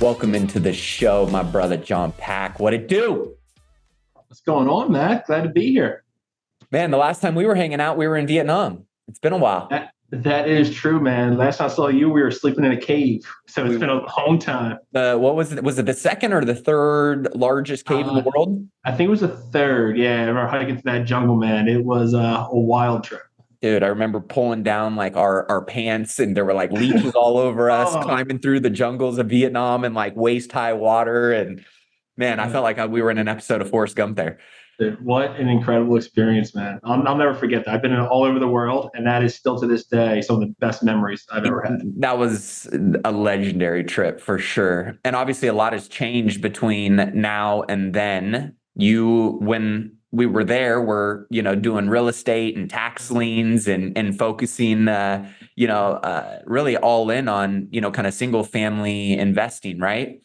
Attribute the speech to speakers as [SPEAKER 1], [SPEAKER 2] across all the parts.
[SPEAKER 1] Welcome into the show, my brother John Pack. What it do?
[SPEAKER 2] What's going on, Matt? Glad to be here.
[SPEAKER 1] Man, the last time we were hanging out, we were in Vietnam. It's been a while.
[SPEAKER 2] That is true, man. Last time I saw you, we were sleeping in a cave. So it's been a long time.
[SPEAKER 1] What was it? Was it the second or the third largest cave in the world?
[SPEAKER 2] I think it was the third. Yeah, we were hiking through that jungle, man. It was a wild trip.
[SPEAKER 1] Dude, I remember pulling down like our pants and there were like leeches all over us,
[SPEAKER 2] Oh,
[SPEAKER 1] climbing through the jungles of Vietnam and like waist high water. And man, I felt like we were in an episode of Forrest Gump there.
[SPEAKER 2] dude, what an incredible experience, man. I'll never forget that. I've been all over the world, and that is still to this day some of the best memories I've ever had.
[SPEAKER 1] That was a legendary trip for sure. And obviously a lot has changed between now and then. When we were there, were, doing real estate and tax liens and focusing, really all in on, kind of single family investing, right?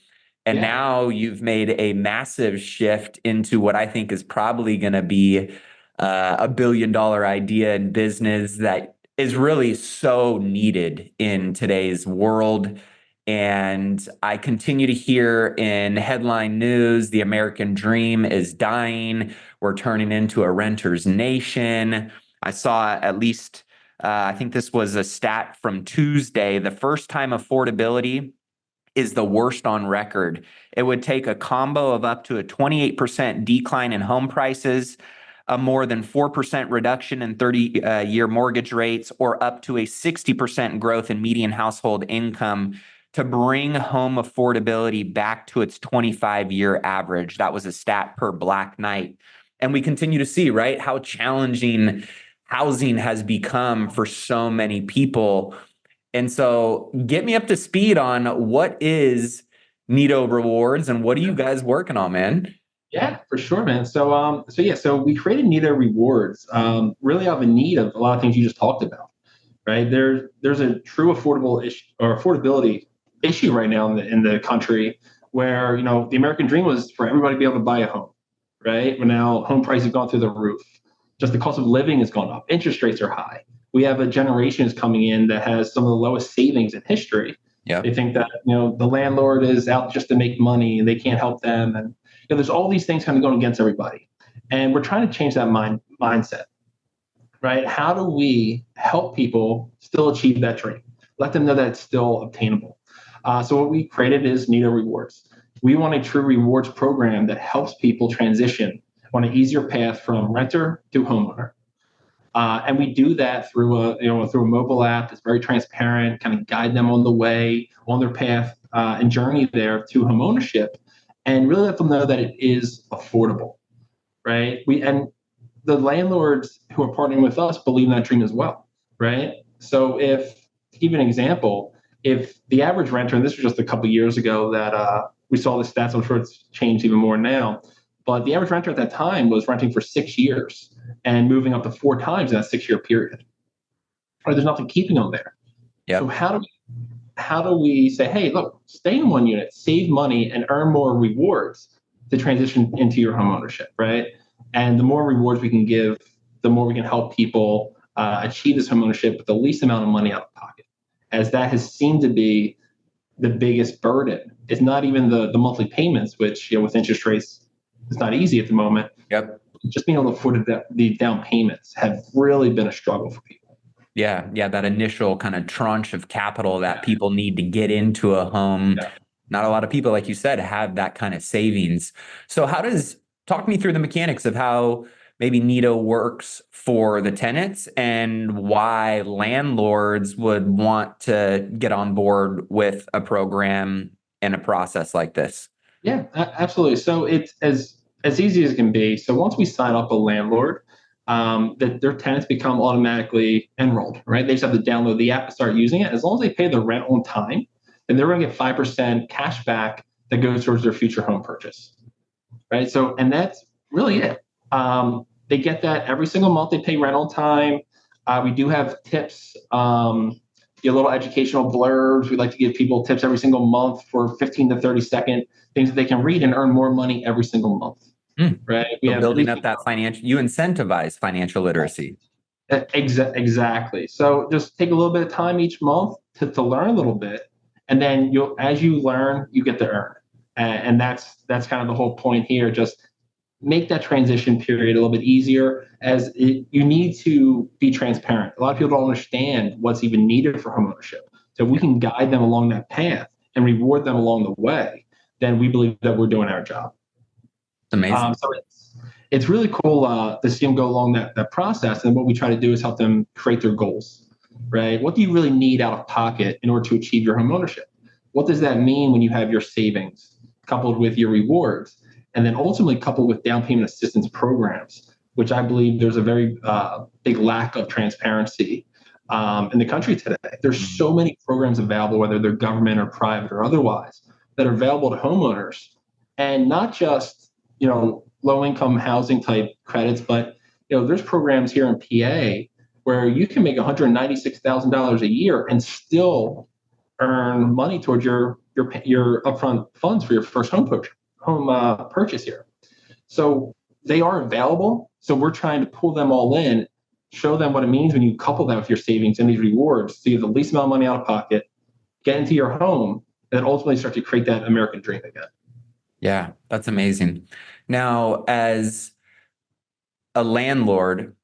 [SPEAKER 1] And now you've made a massive shift into what I think is probably going to be $1 billion idea in business that is really so needed in today's world. And I continue to hear in headline news, the American dream is dying. We're turning into a renter's nation. I saw at least, I think this was a stat from Tuesday, the first time affordability is the worst on record. It would take a combo of up to a 28% decline in home prices, a more than 4% reduction in 30-year mortgage rates, or up to a 60% growth in median household income to bring home affordability back to its 25-year average. That was a stat per Black Knight. And we continue to see, right, how challenging housing has become for so many people. And so get me up to speed on what is Nido Rewards and what are you guys working on, man?
[SPEAKER 2] Yeah, for sure, man. So we created Nido Rewards, really out of a need of a lot of things you just talked about, right? There's a true affordability issue right now in the country where, the American dream was for everybody to be able to buy a home, right? But now home prices have gone through the roof. Just the cost of living has gone up. Interest rates are high. We have a generation is coming in that has some of the lowest savings in history.
[SPEAKER 1] Yeah.
[SPEAKER 2] They think that, the landlord is out just to make money and they can't help them. And there's all these things kind of going against everybody. And we're trying to change that mindset, right? How do we help people still achieve that dream? Let them know that it's still obtainable. So what we created is Nido Rewards. We want a true rewards program that helps people transition on an easier path from renter to homeowner. And we do that through a mobile app that's very transparent, kind of guide them on the way, on their path and journey there to homeownership, and really let them know that it is affordable, right? And the landlords who are partnering with us believe in that dream as well, right? So to give you an example, if the average renter, and this was just a couple of years ago that we saw the stats, I'm sure it's changed even more now, but the average renter at that time was renting for 6 years and moving up to 4 times in that 6-year period. Right? There's nothing keeping them there. Yep. So how do we say, hey, look, stay in one unit, save money, and earn more rewards to transition into your home ownership, right? And the more rewards we can give, the more we can help people achieve this home ownership with the least amount of money out of pocket, as that has seemed to be the biggest burden. It's not even the monthly payments, which with interest rates, it's not easy at the moment.
[SPEAKER 1] Yep.
[SPEAKER 2] Just being able to afford the down payments have really been a struggle for people.
[SPEAKER 1] Yeah. That initial kind of tranche of capital that people need to get into a home. Yeah. Not a lot of people, like you said, have that kind of savings. So talk me through the mechanics of how maybe Nido works for the tenants and why landlords would want to get on board with a program and a process like this.
[SPEAKER 2] Yeah, absolutely. So it's as easy as it can be. So once we sign up a landlord, that their tenants become automatically enrolled, right? They just have to download the app and start using it. As long as they pay the rent on time, then they're going to get 5% cash back that goes towards their future home purchase, right? So, and that's really it. They get that every single month. They pay rent on time. We do have tips, little educational blurbs. We like to give people tips every single month for 15 to 30-second things that they can read and earn more money every single month. Right?
[SPEAKER 1] So building up that you incentivize financial literacy.
[SPEAKER 2] Exactly. So just take a little bit of time each month to learn a little bit And then as you learn, you get to earn. And that's kind of the whole point here. Just make that transition period a little bit easier, you need to be transparent. A lot of people don't understand what's even needed for homeownership. So if we can guide them along that path and reward them along the way, then we believe that we're doing our job.
[SPEAKER 1] Amazing.
[SPEAKER 2] So it's really cool to see them go along that process. And what we try to do is help them create their goals, right? What do you really need out of pocket in order to achieve your home ownership? What does that mean when you have your savings coupled with your rewards, and then ultimately coupled with down payment assistance programs, which I believe there's a very big lack of transparency in the country today. There's so many programs available, whether they're government or private or otherwise, that are available to homeowners, and not just, low income housing type credits, but there's programs here in PA where you can make $196,000 a year and still earn money towards your upfront funds for your first home purchase here. So they are available. So we're trying to pull them all in, show them what it means when you couple that with your savings and these rewards, so you have the least amount of money out of pocket, get into your home, and then ultimately start to create that American dream again.
[SPEAKER 1] Yeah, that's amazing. Now, as a landlord,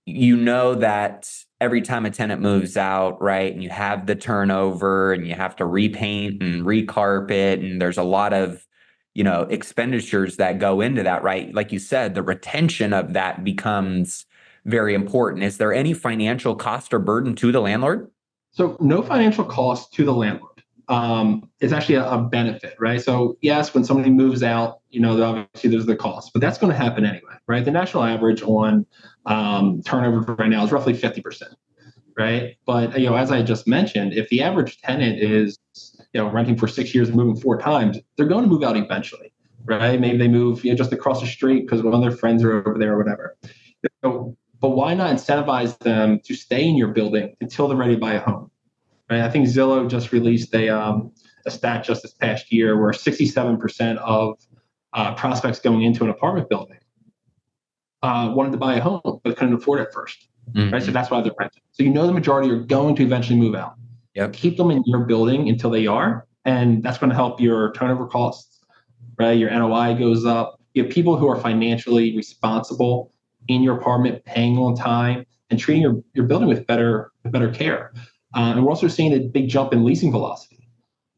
[SPEAKER 1] you know that every time a tenant moves out, right, and you have the turnover and you have to repaint and recarpet, and there's a lot of, expenditures that go into that, right? Like you said, the retention of that becomes very important. Is there any financial cost or burden to the landlord?
[SPEAKER 2] So no financial cost to the landlord. It's actually a benefit, right? So yes, when somebody moves out, obviously there's the cost, but that's going to happen anyway, right? The national average on turnover right now is roughly 50%, right? But as I just mentioned, if the average tenant is renting for 6 years and moving 4 times, they're going to move out eventually, right? Maybe they move just across the street because one of their friends are over there or whatever. But why not incentivize them to stay in your building until they're ready to buy a home? Right? I think Zillow just released a stat just this past year where 67% of prospects going into an apartment building wanted to buy a home but couldn't afford it first. Mm-hmm. Right? So that's why they're renting. So the majority are going to eventually move out.
[SPEAKER 1] Yep.
[SPEAKER 2] Keep them in your building until they are, and that's going to help your turnover costs. Right? Your NOI goes up. You have people who are financially responsible in your apartment, paying on time, and treating your building with better care. And we're also seeing a big jump in leasing velocity,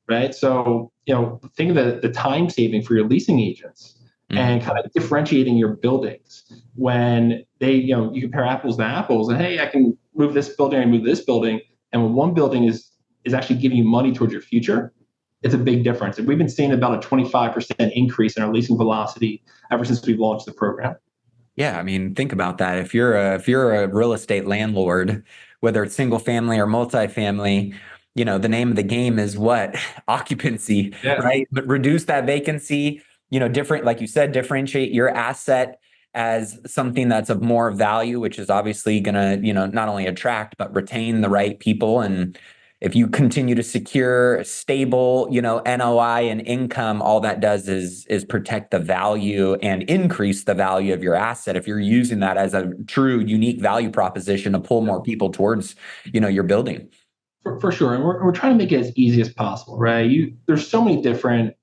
[SPEAKER 2] right? So, think of the time saving for your leasing agents, mm-hmm. and kind of differentiating your buildings when you compare apples to apples, and hey, I can move this building and move this building. And when one building is actually giving you money towards your future, it's a big difference. And we've been seeing about a 25% increase in our leasing velocity ever since we've launched the program.
[SPEAKER 1] Yeah, I mean, think about that. If you're a real estate landlord, whether it's single family or multifamily, the name of the game is what? Occupancy, yeah. Right? But reduce that vacancy, like you said, differentiate your asset as something that's of more value, which is obviously going to, not only attract, but retain the right people. And if you continue to secure stable, NOI and income, all that does is protect the value and increase the value of your asset. If you're using that as a true unique value proposition to pull more people towards, your building.
[SPEAKER 2] For sure. And we're trying to make it as easy as possible, right? There's so many different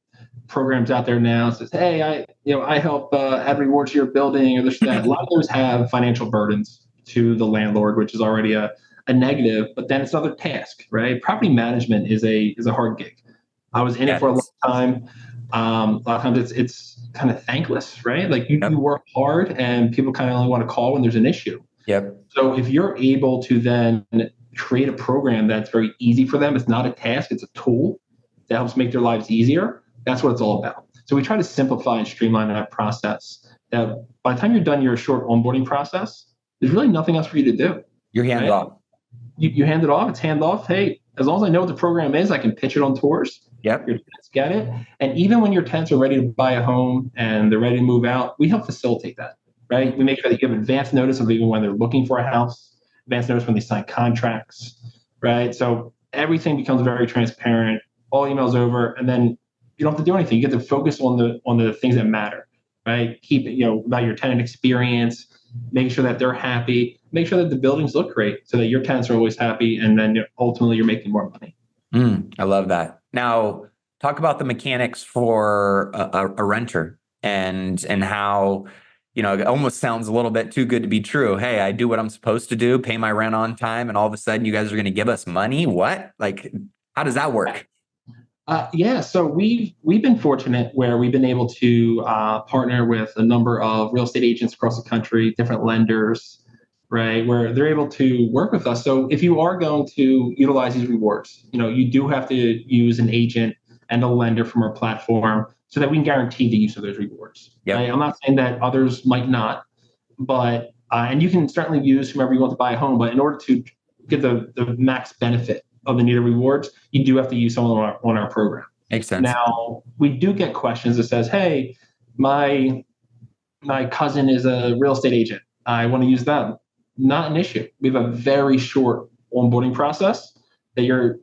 [SPEAKER 2] programs out there now. It says, hey, I help add rewards to your building, or this, that. A lot of those have financial burdens to the landlord, which is already a negative, but then it's another task, right? Property management is a hard gig. I was in it for a long time. A lot of times it's kind of thankless, right? Like you work hard and people kind of only want to call when there's an issue.
[SPEAKER 1] Yep.
[SPEAKER 2] So if you're able to then create a program that's very easy for them, it's not a task, it's a tool that helps make their lives easier. That's what it's all about. So we try to simplify and streamline that process. That by the time you're done your short onboarding process, there's really nothing else for you to do.
[SPEAKER 1] You're hands off.
[SPEAKER 2] You hand it off. It's hand off. Hey, as long as I know what the program is, I can pitch it on tours.
[SPEAKER 1] Yep.
[SPEAKER 2] Your tenants get it. And even when your tenants are ready to buy a home and they're ready to move out, we help facilitate that, right? We make sure that you have advance notice of even when they're looking for a house, advance notice when they sign contracts, right? So everything becomes very transparent, all emails over, and then you don't have to do anything. You get to focus on the things that matter, right? Keep it, about your tenant experience, making sure that they're happy, make sure that the buildings look great so that your tenants are always happy, and then ultimately you're making more money.
[SPEAKER 1] I love that. Now, talk about the mechanics for a renter and how, it almost sounds a little bit too good to be true. Hey, I do what I'm supposed to do, pay my rent on time, and all of a sudden you guys are going to give us money. What? Like, how does that work?
[SPEAKER 2] Yeah, so we've been fortunate where we've been able to partner with a number of real estate agents across the country, different lenders, right, where they're able to work with us. So if you are going to utilize these rewards, you do have to use an agent and a lender from our platform so that we can guarantee the use of those rewards. Right?
[SPEAKER 1] Yep.
[SPEAKER 2] I'm not saying that others might not, but and you can certainly use whomever you want to buy a home, but in order to get the max benefit of the Nido Rewards, you do have to use someone on our program.
[SPEAKER 1] Makes sense.
[SPEAKER 2] Now, we do get questions that says, "Hey, my my cousin is a real estate agent. I want to use them." Not an issue. We have a very short onboarding process that you're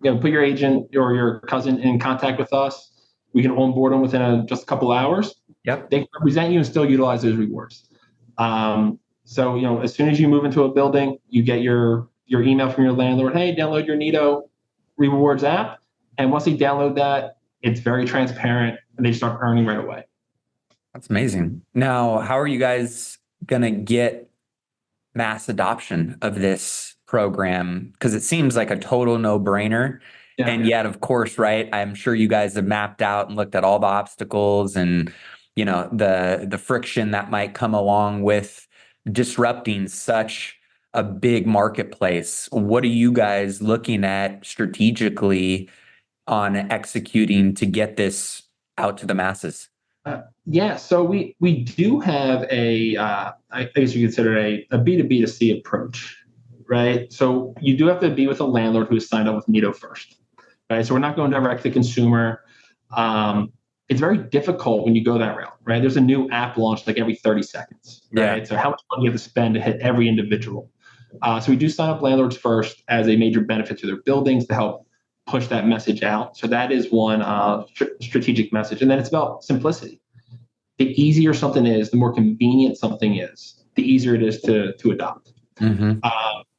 [SPEAKER 2] going to put your agent or your cousin in contact with us. We can onboard them within just a couple hours.
[SPEAKER 1] Yep.
[SPEAKER 2] They can represent you and still utilize those rewards. So as soon as you move into a building, you get your email from your landlord. Hey, download your Nido Rewards app, and once they download that, it's very transparent, and they start earning right away.
[SPEAKER 1] That's amazing. Now, how are you guys going to get mass adoption of this program? Because it seems like a total no-brainer.
[SPEAKER 2] Yeah.
[SPEAKER 1] And yet, of course, right, I'm sure you guys have mapped out and looked at all the obstacles and, the friction that might come along with disrupting such a big marketplace. What are you guys looking at strategically on executing to get this out to the masses?
[SPEAKER 2] Yeah, so we do have I guess you consider a B2B to C approach, right? So you do have to be with a landlord who has signed up with Nido first, right? So we're not going direct to consumer. It's very difficult when you go that route, right? There's a new app launched like every 30 seconds, right?
[SPEAKER 1] Yeah.
[SPEAKER 2] So how much money you have to spend to hit every individual? So we do sign up landlords first as a major benefit to their buildings to help push that message out. So that is one strategic message. And then it's about simplicity. The easier something is, the more convenient something is, the easier it is to adopt.
[SPEAKER 1] Mm-hmm.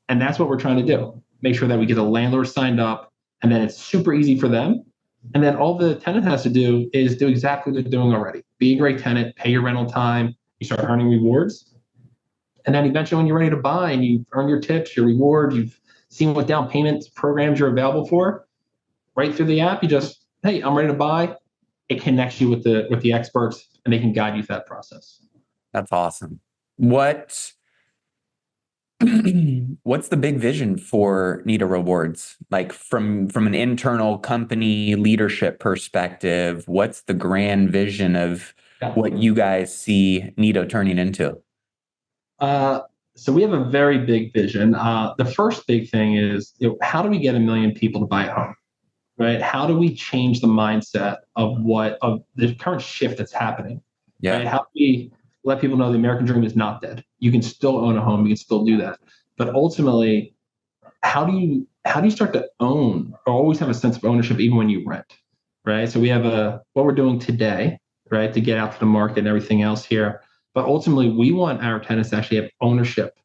[SPEAKER 2] And that's what we're trying to do. Make sure that we get the landlord signed up, and then it's super easy for them. And then all the tenant has to do is do exactly what they're doing already. Be a great tenant, pay your rental time, you start earning rewards. And then eventually when you're ready to buy and you earn your tips, your reward, you've seen what down payments programs you're available for, right through the app, you just, hey, I'm ready to buy. It connects you with the experts, and they can guide you through that process.
[SPEAKER 1] That's awesome. What's the big vision for Nido Rewards? Like from an internal company leadership perspective, what's the grand vision of what you guys see Nido turning into?
[SPEAKER 2] So we have a very big vision. The first big thing is, how do we get 1 million people to buy a home? Right? How do we change the mindset of the current shift that's happening?
[SPEAKER 1] Yeah.
[SPEAKER 2] Right? How do we let people know the American dream is not dead? You can still own a home. You can still do that. But ultimately, how do you start to own or always have a sense of ownership even when you rent? Right? So we have what we're doing today, right, to get out to the market and everything else here. But ultimately, we want our tenants to actually have ownership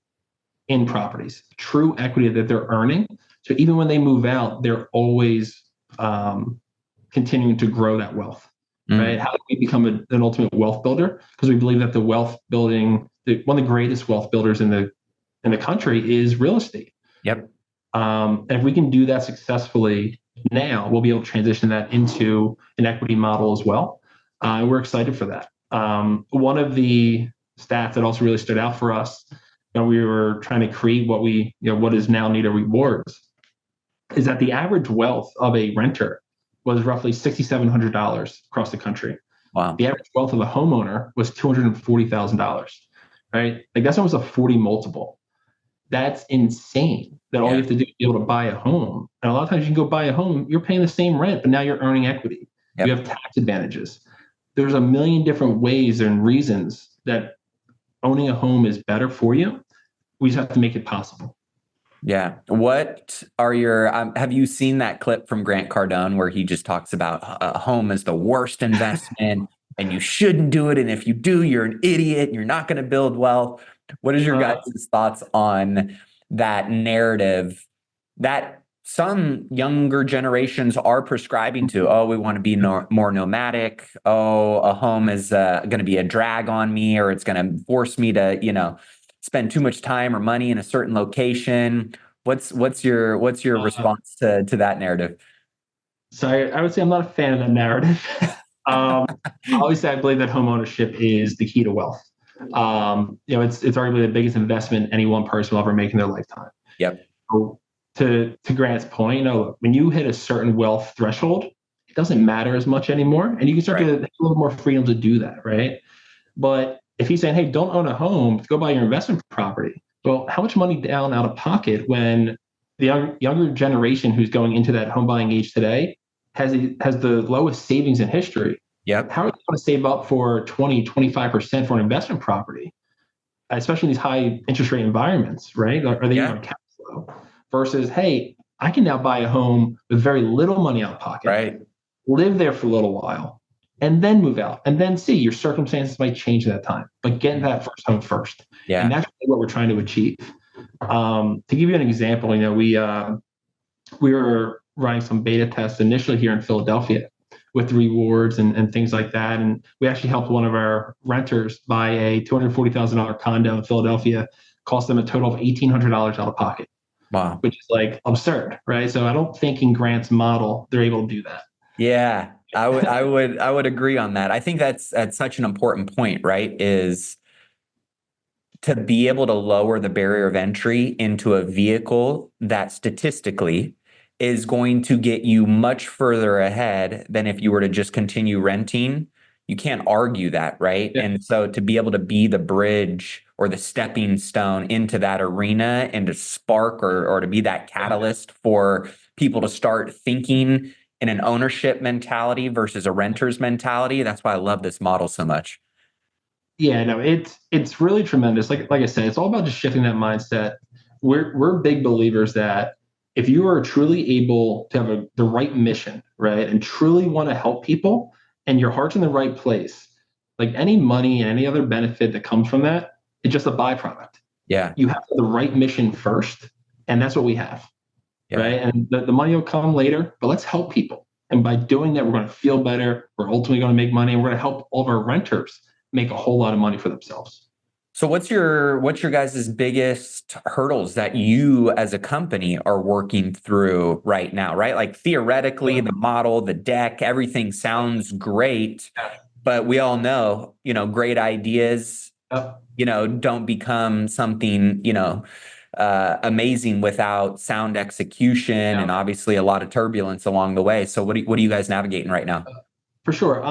[SPEAKER 2] in properties, true equity that they're earning. So even when they move out, they're always continuing to grow that wealth, right? How do we become an ultimate wealth builder? Because we believe that the wealth building, one of the greatest wealth builders in the country is real estate.
[SPEAKER 1] Yep.
[SPEAKER 2] And if we can do that successfully now, we'll be able to transition that into an equity model as well. We're excited for that. One of the stats that also really stood out for us when we were trying to create what is now Nido Rewards is that the average wealth of a renter was roughly $6,700 across the country.
[SPEAKER 1] Wow.
[SPEAKER 2] The average wealth of a homeowner was $240,000, right? Like that's almost a 40 multiple. That's insane that all you have to do is be able to buy a home. And a lot of times you can go buy a home, you're paying the same rent, but now you're earning equity. Yep. You have tax advantages. There's a million different ways and reasons that owning a home is better for you. We just have to make it possible.
[SPEAKER 1] Yeah. What are your, have you seen that clip from Grant Cardone where he just talks about a home is the worst investment and you shouldn't do it. And if you do, you're an idiot and you're not going to build wealth. What is your guys' thoughts on that narrative that some younger generations are prescribing to, oh, we want to be more nomadic. Oh, a home is going to be a drag on me, or it's going to force me to, spend too much time or money in a certain location. What's your response to that narrative?
[SPEAKER 2] So I would say I'm not a fan of that narrative. Obviously, I believe that home ownership is the key to wealth. It's arguably the biggest investment any one person will ever make in their lifetime.
[SPEAKER 1] Yep.
[SPEAKER 2] So to Grant's point, when you hit a certain wealth threshold, it doesn't matter as much anymore, and you can start to have a little more freedom to do that, right? But if he's saying, "Hey, don't own a home, go buy your investment property," well, how much money down out of pocket when the younger generation who's going into that home buying age today has the lowest savings in history?
[SPEAKER 1] Yep.
[SPEAKER 2] How are they going to save up for 20, 25% for an investment property, especially in these high interest rate environments, right? Are they even on cash flow? Versus, hey, I can now buy a home with very little money out of pocket,
[SPEAKER 1] Right.
[SPEAKER 2] live there for a little while, and then move out, and then see your circumstances might change at that time, but get that first home first.
[SPEAKER 1] Yeah.
[SPEAKER 2] And that's what we're trying to achieve. To give you an example, we were running some beta tests initially here in Philadelphia with rewards and things like that. And we actually helped one of our renters buy a $240,000 condo in Philadelphia, cost them a total of $1,800 out of pocket.
[SPEAKER 1] Wow.
[SPEAKER 2] Which is like absurd, right? So I don't think in Grant's model they're able to do that.
[SPEAKER 1] Yeah, I would agree on that. I think that's such an important point, right? Is to be able to lower the barrier of entry into a vehicle that statistically is going to get you much further ahead than if you were to just continue renting. You can't argue that, right?
[SPEAKER 2] Yeah.
[SPEAKER 1] And so to be able to be the bridge or the stepping stone into that arena and to spark or to be that catalyst for people to start thinking in an ownership mentality versus a renter's mentality. That's why I love this model so much.
[SPEAKER 2] Yeah, no, it's really tremendous. Like I said, it's all about just shifting that mindset. We're big believers that if you are truly able to have the right mission, right, and truly want to help people, and your heart's in the right place, like any money and any other benefit that comes from that, it's just a byproduct.
[SPEAKER 1] Yeah.
[SPEAKER 2] You have the right mission first, and that's what we have,
[SPEAKER 1] Yeah.
[SPEAKER 2] right? And the money will come later, but let's help people. And by doing that, we're going to feel better. We're ultimately going to make money, and we're going to help all of our renters make a whole lot of money for themselves.
[SPEAKER 1] So what's your guys' biggest hurdles that you as a company are working through right now, right? Like theoretically, the model, the deck, everything sounds great, but we all know, great ideas, don't become something, amazing without sound execution and obviously a lot of turbulence along the way. So what are you guys navigating right now?
[SPEAKER 2] For sure.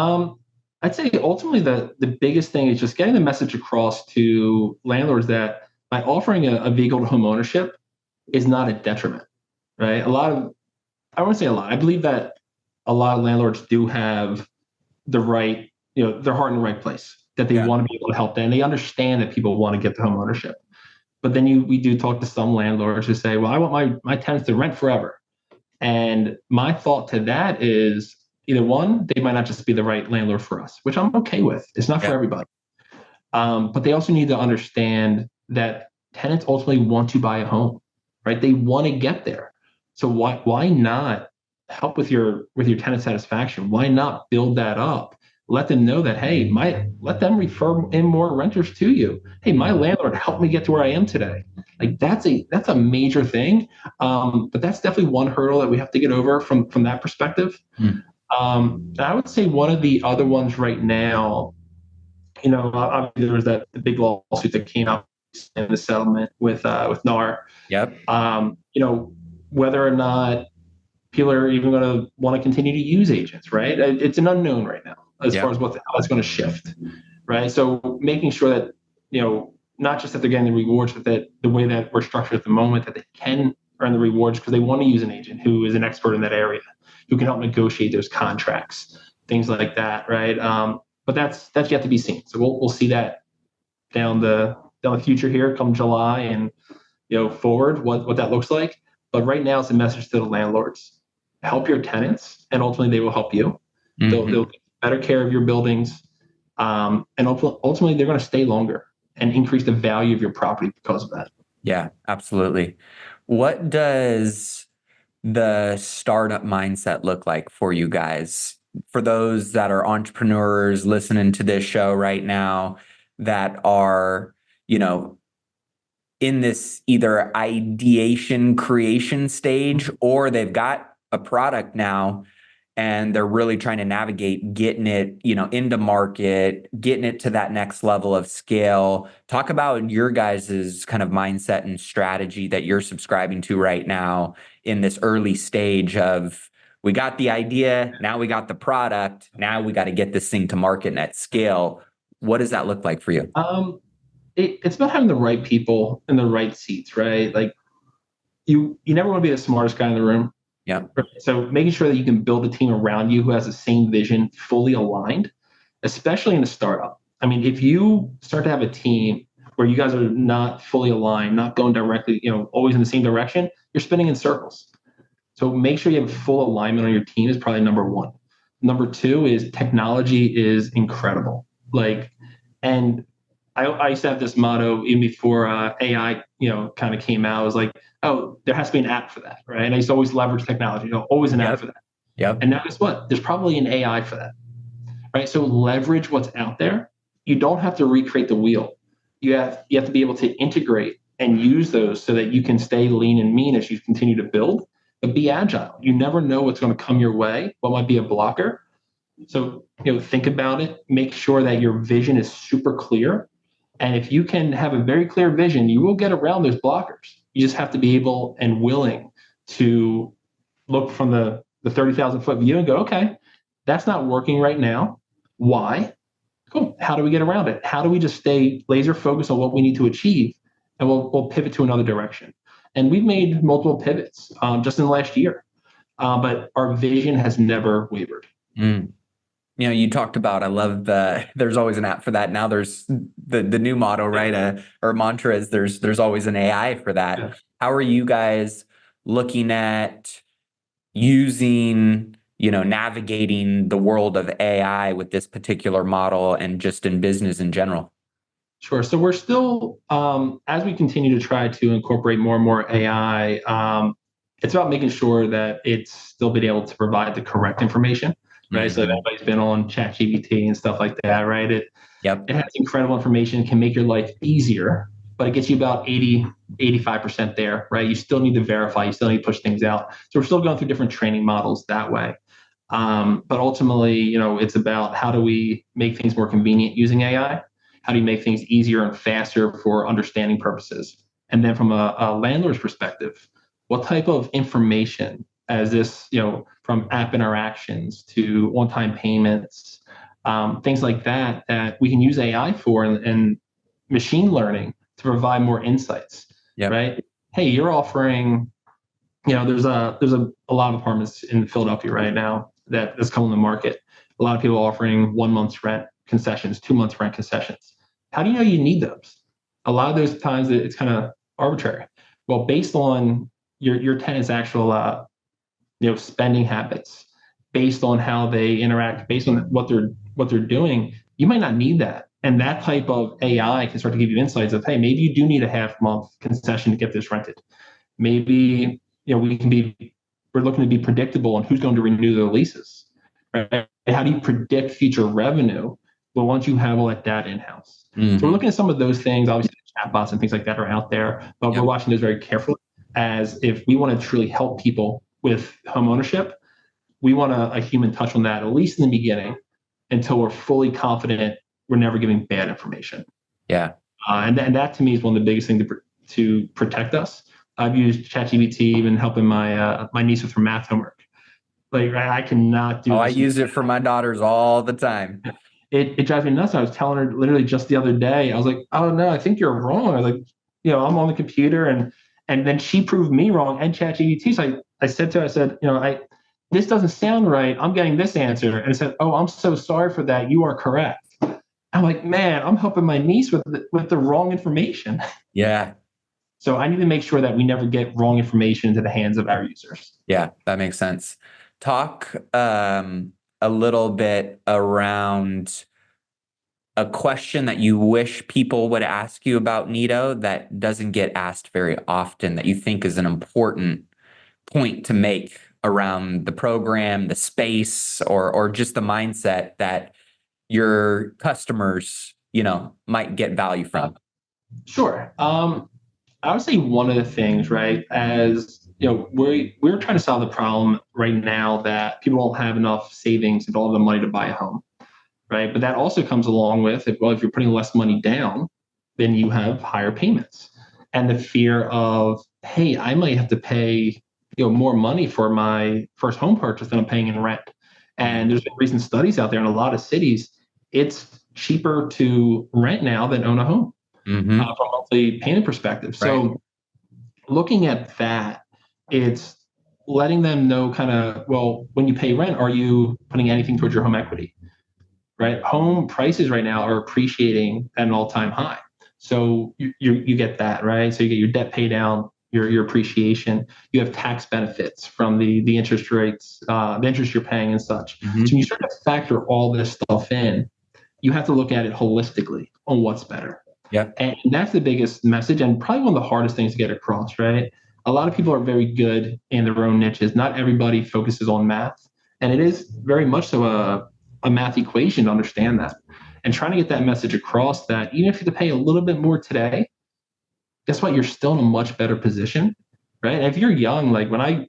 [SPEAKER 2] I'd say ultimately the biggest thing is just getting the message across to landlords that by offering a vehicle to home ownership is not a detriment, right? I wouldn't say a lot. I believe that a lot of landlords do have the right, their heart in the right place, that they want to be able to help them. And they understand that people want to get to home ownership. But then we do talk to some landlords who say, well, I want my tenants to rent forever. And my thought to that is either one, they might not just be the right landlord for us, which I'm okay with. It's not for everybody. But they also need to understand that tenants ultimately want to buy a home, right? They want to get there. So why not help with your tenant satisfaction? Why not build that up? Let them know that, hey, let them refer in more renters to you. Hey, my landlord helped me get to where I am today. Like that's a major thing. But that's definitely one hurdle that we have to get over from that perspective. I would say one of the other ones right now, obviously there was the big lawsuit that came out in the settlement with NAR.
[SPEAKER 1] Yep.
[SPEAKER 2] Whether or not people are even going to want to continue to use agents, right? It's an unknown right now as far as how it's going to shift, right? So making sure that, not just that they're getting the rewards, but that the way that we're structured at the moment, that they can earn the rewards because they want to use an agent who is an expert in that area, who can help negotiate those contracts, things like that, right? But that's yet to be seen. So we'll see that down the future here come July and forward what that looks like. But right now it's a message to the landlords: help your tenants, and ultimately they will help you.
[SPEAKER 1] Mm-hmm.
[SPEAKER 2] They'll take better care of your buildings, and ultimately they're going to stay longer and increase the value of your property because of that.
[SPEAKER 1] Yeah, absolutely. What does the startup mindset look like for you guys? For those that are entrepreneurs listening to this show right now that are, you know, in this either ideation creation stage, or they've got a product now and they're really trying to navigate getting it, into market, getting it to that next level of scale. Talk about your guys's kind of mindset and strategy that you're subscribing to right now in this early stage of, we got the idea, now we got the product, now we got to get this thing to market and at scale. What does that look like for you?
[SPEAKER 2] It's about having the right people in the right seats, right? Like you never want to be the smartest guy in the room.
[SPEAKER 1] Yeah.
[SPEAKER 2] So making sure that you can build a team around you who has the same vision, fully aligned, especially in a startup. I mean, if you start to have a team where you guys are not fully aligned, not going directly, always in the same direction, you're spinning in circles. So make sure you have full alignment on your team is probably number one. Number two is technology is incredible. And I used to have this motto even before AI, kind of came out. I was like, oh, there has to be an app for that, right? And I used to always leverage technology, always an app for that.
[SPEAKER 1] Yep.
[SPEAKER 2] And now guess what? There's probably an AI for that, right? So leverage what's out there. You don't have to recreate the wheel. You have to be able to integrate and use those so that you can stay lean and mean as you continue to build, but be agile. You never know what's going to come your way, what might be a blocker. So, think about it, make sure that your vision is super clear. And if you can have a very clear vision, you will get around those blockers. You just have to be able and willing to look from the 30,000 foot view and go, okay, that's not working right now. Why? Cool. How do we get around it? How do we just stay laser focused on what we need to achieve? And we'll pivot to another direction. And we've made multiple pivots just in the last year. But our vision has never wavered.
[SPEAKER 1] Mm. You talked about, I love there's always an app for that. Now there's the new motto, right? Or mantra is there's always an AI for that. Yeah. How are you guys looking at using, navigating the world of AI with this particular model and just in business in general?
[SPEAKER 2] Sure. So we're still, as we continue to try to incorporate more and more AI, it's about making sure that it's still being able to provide the correct information. Right. Mm-hmm. So if anybody's been on ChatGPT and stuff like that, right? It has incredible information, can make your life easier, but it gets you about 85% there, right? You still need to verify, you still need to push things out. So we're still going through different training models that way. But ultimately, it's about how do we make things more convenient using AI? How do you make things easier and faster for understanding purposes? And then from a landlord's perspective, what type of information as this, from app interactions to on-time payments, things like that we can use AI for and machine learning to provide more insights. Yep. Right? Hey, you're offering, there's a lot of apartments in Philadelphia right now that's coming to the market. A lot of people offering 1 month's rent concessions, 2 months rent concessions. How do you know you need those? A lot of those times it's kind of arbitrary. Well, based on your tenant's actual spending habits, based on how they interact, based on what they're doing, you might not need that. And that type of AI can start to give you insights of, hey, maybe you do need a half-month concession to get this rented. Maybe we're looking to be predictable on who's going to renew their leases. Right? How do you predict future revenue? Well, once you have all that data in-house. Mm-hmm. So we're looking at some of those things. Obviously, chatbots and things like that are out there, but we're watching those very carefully, as if we want to truly help people with home ownership, we want a human touch on that, at least in the beginning, until we're fully confident we're never giving bad information. Yeah. And that to me is one of the biggest things to protect us. I've used ChatGPT even helping my niece with her math homework. Like, I cannot do.
[SPEAKER 1] I use it for my daughters all the time.
[SPEAKER 2] It drives me nuts. I was telling her literally just the other day. I was like, "Oh no, I think you're wrong." I was like, I'm on the computer, and then she proved me wrong. And ChatGPT. So I said to her, this doesn't sound right. I'm getting this answer, and I said, "Oh, I'm so sorry for that. You are correct." I'm like, man, I'm helping my niece with the wrong information. Yeah. So I need to make sure that we never get wrong information into the hands of our users.
[SPEAKER 1] Yeah, that makes sense. Talk a little bit around a question that you wish people would ask you about Nido that doesn't get asked very often, that you think is an important point to make around the program, the space, or just the mindset that your customers, might get value from?
[SPEAKER 2] Sure. I would say one of the things, right, as we're trying to solve the problem right now that people don't have enough savings and don't have the money to buy a home, right? But that also comes along with, if you're putting less money down, then you have higher payments, and the fear of, hey, I might have to pay more money for my first home purchase than I'm paying in rent. And there's been recent studies out there in a lot of cities. It's cheaper to rent now than own a home
[SPEAKER 1] Mm-hmm.
[SPEAKER 2] from a monthly payment perspective.
[SPEAKER 1] Right.
[SPEAKER 2] So looking at that, it's letting them know kind of, well, when you pay rent, are you putting anything towards your home equity? Right? Home prices right now are appreciating at an all-time high. So you get that, right? So you get your debt pay down, your appreciation. You have tax benefits from the interest rates, the interest you're paying and such.
[SPEAKER 1] Mm-hmm.
[SPEAKER 2] So when you start to factor all this stuff in, you have to look at it holistically on what's better.
[SPEAKER 1] Yeah.
[SPEAKER 2] And that's the biggest message, and probably one of the hardest things to get across, right? A lot of people are very good in their own niches. Not everybody focuses on math. And it is very much so a math equation to understand that. And trying to get that message across that even if you have to pay a little bit more today, guess what? You're still in a much better position, right? And if you're young, like when I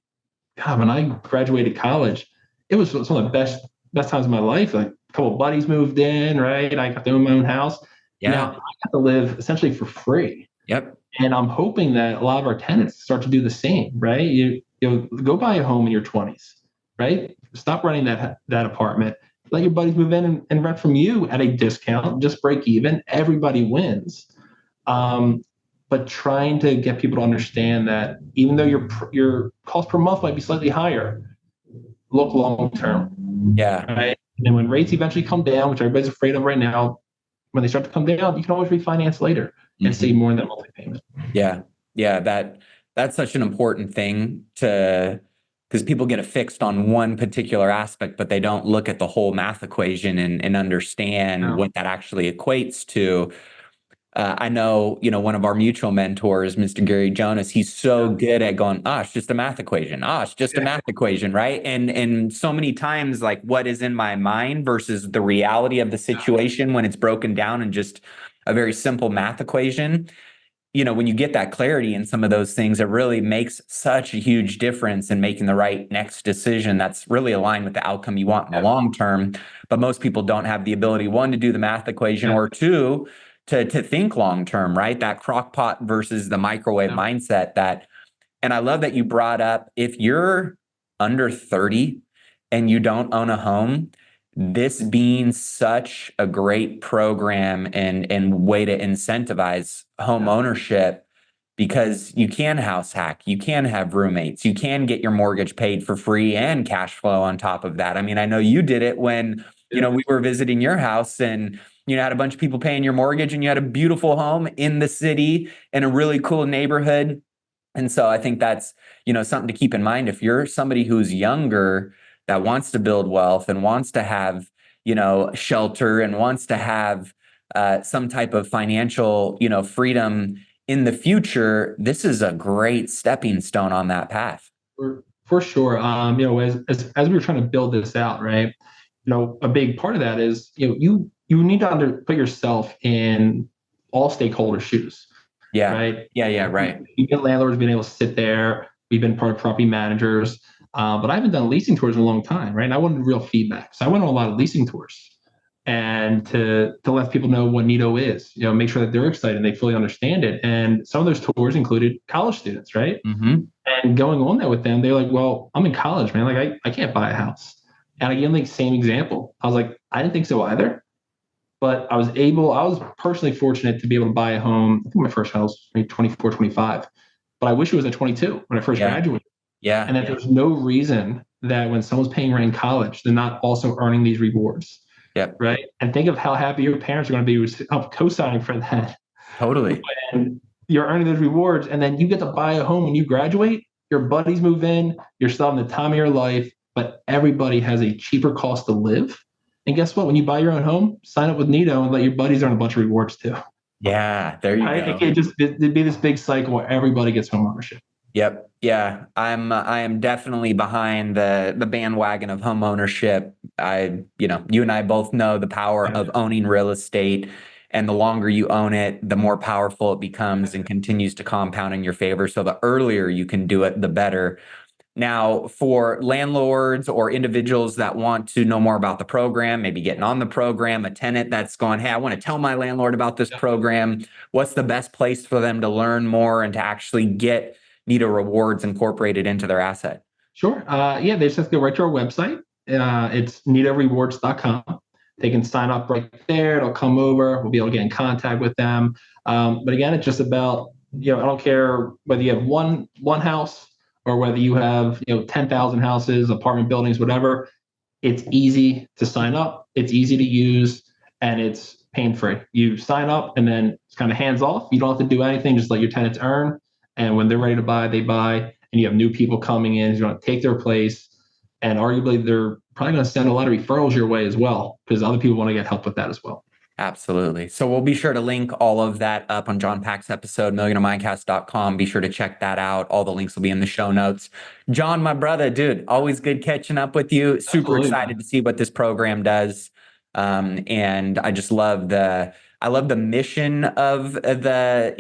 [SPEAKER 2] graduated college, it was some of the best times of my life. Like a couple of buddies moved in, right? I got to own my own house.
[SPEAKER 1] Yeah.
[SPEAKER 2] Now I got to live essentially for free.
[SPEAKER 1] Yep.
[SPEAKER 2] And I'm hoping that a lot of our tenants start to do the same, right? You go buy a home in your 20s, right? Stop renting that apartment. Let your buddies move in and rent from you at a discount. Just break even. Everybody wins. But trying to get people to understand that even though your cost per month might be slightly higher, look long term.
[SPEAKER 1] Yeah.
[SPEAKER 2] Right. And then when rates eventually come down, which everybody's afraid of right now, when they start to come down, you can always refinance later and save more in that monthly payment.
[SPEAKER 1] Yeah. Yeah. That's such an important thing because people get fixed on one particular aspect, but they don't look at the whole math equation and understand what that actually equates to. I know, one of our mutual mentors, Mr. Gary Jonas, he's so good at going, it's just a math equation. It's just a math equation, right? And so many times, like what is in my mind versus the reality of the situation when it's broken down in just a very simple math equation. When you get that clarity in some of those things, it really makes such a huge difference in making the right next decision that's really aligned with the outcome you want in the long term. But most people don't have the ability, one, to do the math equation, or two, to think long term, right? That crock pot versus the microwave mindset and I love that you brought up, if you're under 30 and you don't own a home, this being such a great program and way to incentivize home ownership, because you can house hack, you can have roommates, you can get your mortgage paid for free and cash flow on top of that. I mean, I know you did it when, we were visiting your house and had a bunch of people paying your mortgage and you had a beautiful home in the city in a really cool neighborhood. And so I think that's, something to keep in mind. If you're somebody who's younger that wants to build wealth and wants to have, shelter and wants to have some type of financial, freedom in the future, this is a great stepping stone on that path.
[SPEAKER 2] For sure. As we were trying to build this out, right? A big part of that is, you need to put yourself in all stakeholder shoes.
[SPEAKER 1] Yeah.
[SPEAKER 2] Right.
[SPEAKER 1] Yeah. Right.
[SPEAKER 2] We've been landlords, being able to sit there. We've been part of property managers, but I haven't done leasing tours in a long time. Right. And I wanted real feedback. So I went on a lot of leasing tours and to let people know what Nido is, make sure that they're excited and they fully understand it. And some of those tours included college students. Right.
[SPEAKER 1] Mm-hmm.
[SPEAKER 2] And going on there with them, they're like, well, I'm in college, man. Like I can't buy a house. And I gave them the same example. I was like, I didn't think so either. But I was personally fortunate to be able to buy a home. I think my first house was maybe 24, 25. But I wish it was at 22 when I first graduated.
[SPEAKER 1] Yeah.
[SPEAKER 2] And that there's no reason that when someone's paying rent in college, they're not also earning these rewards.
[SPEAKER 1] Yep.
[SPEAKER 2] Right. And think of how happy your parents are going to be with co-signing for that.
[SPEAKER 1] Totally.
[SPEAKER 2] And you're earning those rewards. And then you get to buy a home when you graduate. Your buddies move in. You're still having the time of your life. But everybody has a cheaper cost to live. And guess what? When you buy your own home, sign up with Nido and let your buddies earn a bunch of rewards too.
[SPEAKER 1] Yeah, there you go.
[SPEAKER 2] It can't just be this big cycle where everybody gets home ownership.
[SPEAKER 1] Yep. Yeah. I am definitely behind the bandwagon of home ownership. You and I both know the power of owning real estate, and the longer you own it, the more powerful it becomes and continues to compound in your favor. So the earlier you can do it, the better. Now, for landlords or individuals that want to know more about the program, maybe getting on the program, a tenant that's going, hey, I want to tell my landlord about this program. What's the best place for them to learn more and to actually get Nido Rewards incorporated into their asset?
[SPEAKER 2] Sure. Yeah, they just have to go right to our website. It's nidorewards.com. They can sign up right there. It'll come over. We'll be able to get in contact with them. But again, it's just about, I don't care whether you have one house or whether you have 10,000 houses, apartment buildings, whatever. It's easy to sign up. It's easy to use, and it's pain free. You sign up, and then it's kind of hands off. You don't have to do anything. Just let your tenants earn, and when they're ready to buy, they buy. And you have new people coming in who want to take their place, and arguably they're probably going to send a lot of referrals your way as well, because other people want to get help with that as well.
[SPEAKER 1] Absolutely. So we'll be sure to link all of that up on John Pack's episode, millionofmindcast.com. Be sure to check that out. All the links will be in the show notes. John, my brother, dude, always good catching up with you. Super
[SPEAKER 2] Absolutely,
[SPEAKER 1] excited
[SPEAKER 2] man.
[SPEAKER 1] to see what this program does. And I just love I love the mission of the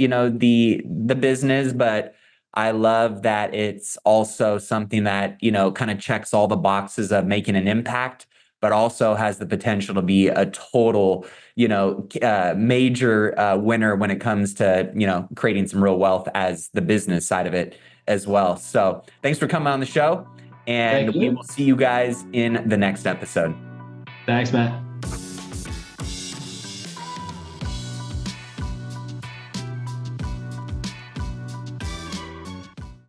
[SPEAKER 1] business, but I love that it's also something that, kind of checks all the boxes of making an impact, but also has the potential to be a total major winner when it comes to, creating some real wealth as the business side of it as well. So thanks for coming on the show, and
[SPEAKER 2] Thank
[SPEAKER 1] we
[SPEAKER 2] you.
[SPEAKER 1] will see you guys in the next episode.
[SPEAKER 2] Thanks, Matt.